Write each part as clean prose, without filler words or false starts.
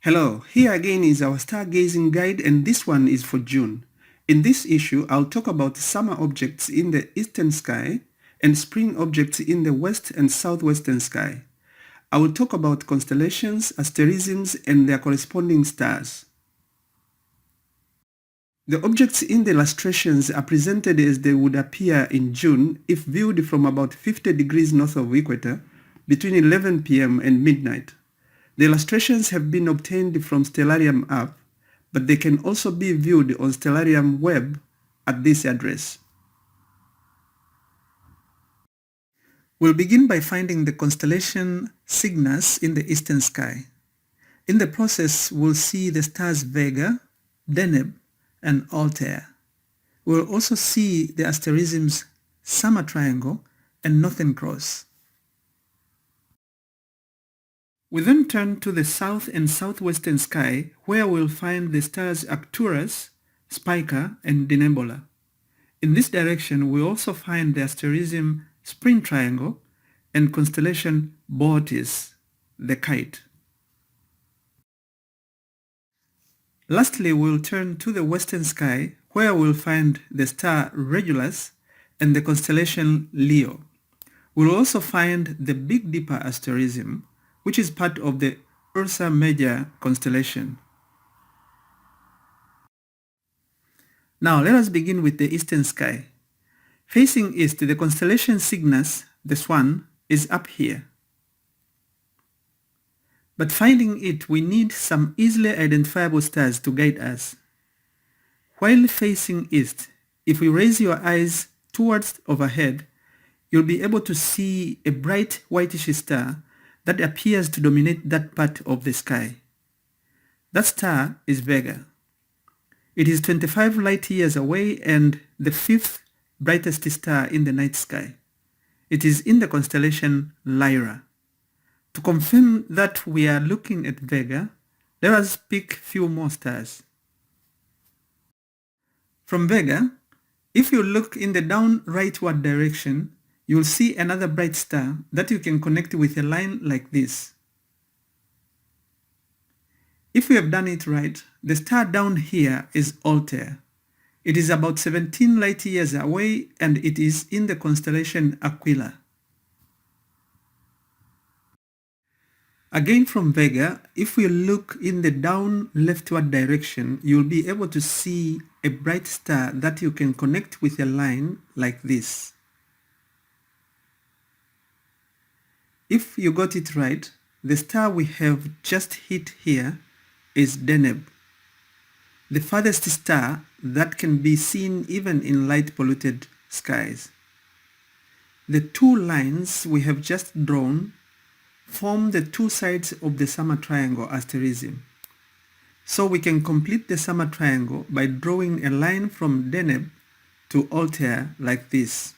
Hello, here again is our stargazing guide, and this one is for June. In this issue, I'll talk about summer objects in the eastern sky and spring objects in the west and southwestern sky. I will talk about constellations, asterisms, and their corresponding stars. The objects in the illustrations are presented as they would appear in June if viewed from about 50 degrees north of equator between 11 p.m. and midnight. The illustrations have been obtained from Stellarium app, but they can also be viewed on Stellarium web at this address. We'll begin by finding the constellation Cygnus in the eastern sky. In the process, we'll see the stars Vega, Deneb, and Altair. We'll also see the asterisms Summer Triangle and Northern Cross. We then turn to the south and southwestern sky, where we'll find the stars Arcturus, Spica, and Denebola. In this direction, we also find the asterism Spring Triangle and constellation Boötis, the kite. Lastly, we'll turn to the western sky, where we'll find the star Regulus and the constellation Leo. We'll also find the Big Dipper asterism, which is part of the Ursa Major constellation. Now let us begin with the eastern sky. Facing east, the constellation Cygnus, the Swan, is up here. But finding it, we need some easily identifiable stars to guide us. While facing east, if we raise your eyes towards overhead, you'll be able to see a bright whitish star that appears to dominate that part of the sky. That star is Vega. It is 25 light years away and the fifth brightest star in the night sky. It is in the constellation Lyra. To confirm that we are looking at Vega, let us pick few more stars. From Vega, if you look in the down rightward direction, you'll see another bright star that you can connect with a line like this. If we have done it right, the star down here is Altair. It is about 17 light years away and it is in the constellation Aquila. Again from Vega, if we look in the down leftward direction, you'll be able to see a bright star that you can connect with a line like this. If you got it right, the star we have just hit here is Deneb, the farthest star that can be seen even in light-polluted skies. The two lines we have just drawn form the two sides of the Summer Triangle asterism. So we can complete the Summer Triangle by drawing a line from Deneb to Altair like this.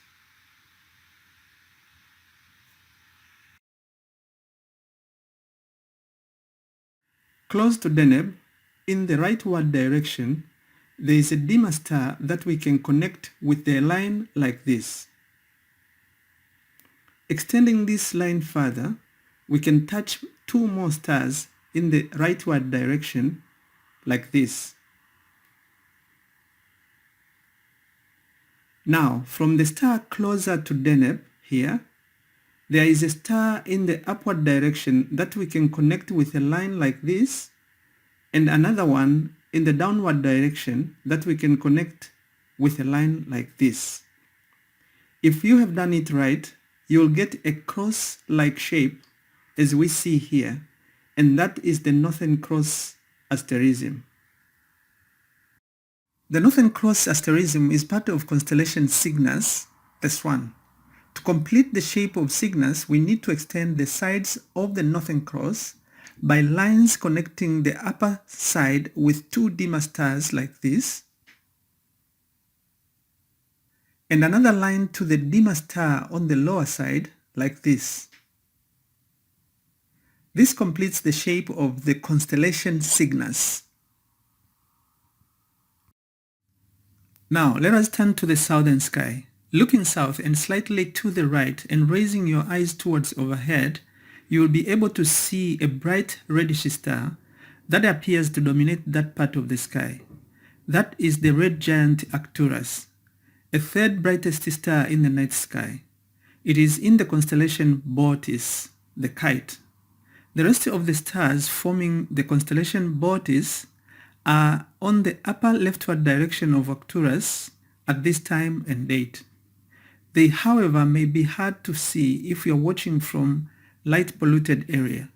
Close to Deneb, in the rightward direction, there is a dimmer star that we can connect with a line like this. Extending this line further, we can touch two more stars in the rightward direction like this. Now, from the star closer to Deneb here, there is a star in the upward direction that we can connect with a line like this, and another one in the downward direction that we can connect with a line like this. If you have done it right, you will get a cross-like shape as we see here, and that is the Northern Cross asterism. The Northern Cross asterism is part of constellation Cygnus, the Swan. To complete the shape of Cygnus, we need to extend the sides of the Northern Cross by lines connecting the upper side with two dimmer stars like this, and another line to the dimmer star on the lower side like this. This completes the shape of the constellation Cygnus. Now let us turn to the southern sky. Looking south and slightly to the right and raising your eyes towards overhead, you will be able to see a bright reddish star that appears to dominate that part of the sky. That is the red giant Arcturus, a third brightest star in the night sky. It is in the constellation Bootes, the kite. The rest of the stars forming the constellation Bootes are on the upper leftward direction of Arcturus at this time and date. They, however, may be hard to see if you are watching from light-polluted area.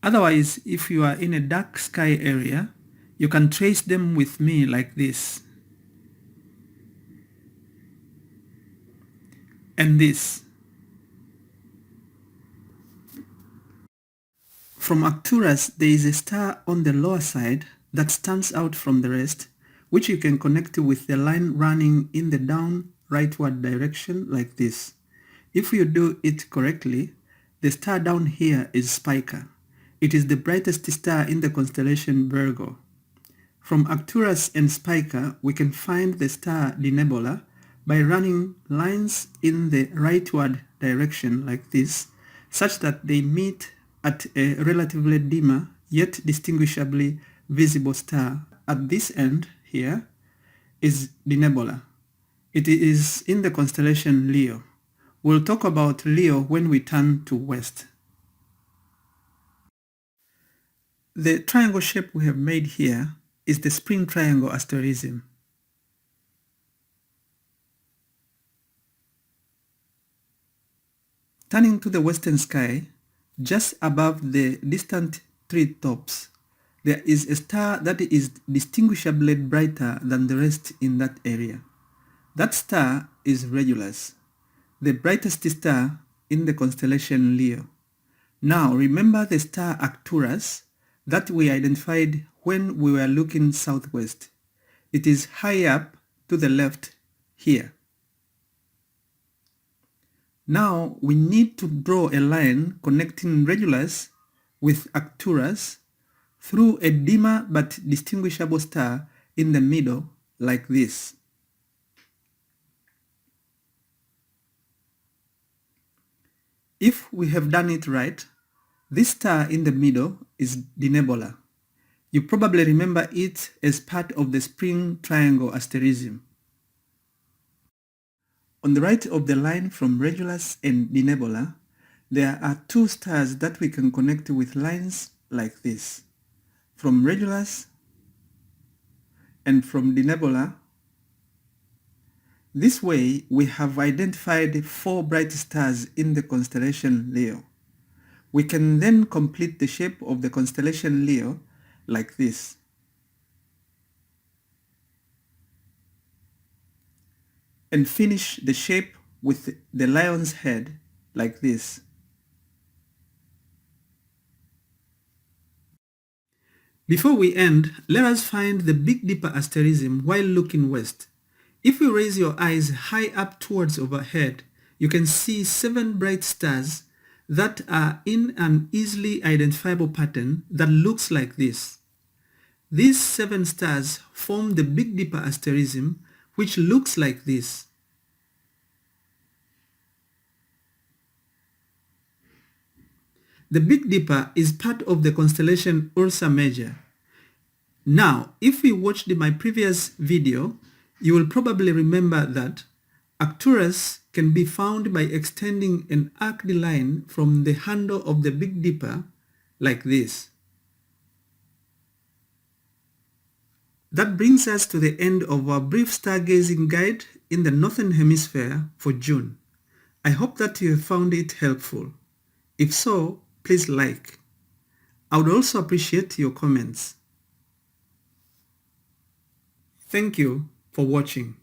Otherwise, if you are in a dark sky area, you can trace them with me like this. And this. From Arcturus, there is a star on the lower side that stands out from the rest, which you can connect with the line running in the down rightward direction like this. If you do it correctly, the star down here is Spica. It is the brightest star in the constellation Virgo. From Arcturus and Spica, we can find the star Denebola by running lines in the rightward direction like this, such that they meet at a relatively dimmer yet distinguishably visible star. At this end here is Denebola. It is in the constellation Leo. We'll talk about Leo when we turn to west. The triangle shape we have made here is the spring triangle asterism. Turning to the western sky, just above the distant tree tops, there is a star that is distinguishably brighter than the rest in that area. That star is Regulus, the brightest star in the constellation Leo. Now remember the star Arcturus that we identified when we were looking southwest. It is high up to the left here. Now we need to draw a line connecting Regulus with Arcturus through a dimmer but distinguishable star in the middle like this. If we have done it right, this star in the middle is Denebola. You probably remember it as part of the spring triangle asterism. On the right of the line from Regulus and Denebola, there are two stars that we can connect with lines like this. From Regulus and from Denebola. This way, we have identified 4 bright stars in the constellation Leo. We can then complete the shape of the constellation Leo like this. And finish the shape with the lion's head like this. Before we end, let us find the Big Dipper asterism while looking west. If you raise your eyes high up towards overhead, you can see 7 bright stars that are in an easily identifiable pattern that looks like this. These 7 stars form the Big Dipper asterism, which looks like this. The Big Dipper is part of the constellation Ursa Major. Now, if we watched my previous video, you will probably remember that Arcturus can be found by extending an arced line from the handle of the Big Dipper like this. That brings us to the end of our brief stargazing guide in the Northern Hemisphere for June. I hope that you have found it helpful. If so, please like. I would also appreciate your comments. Thank you for watching.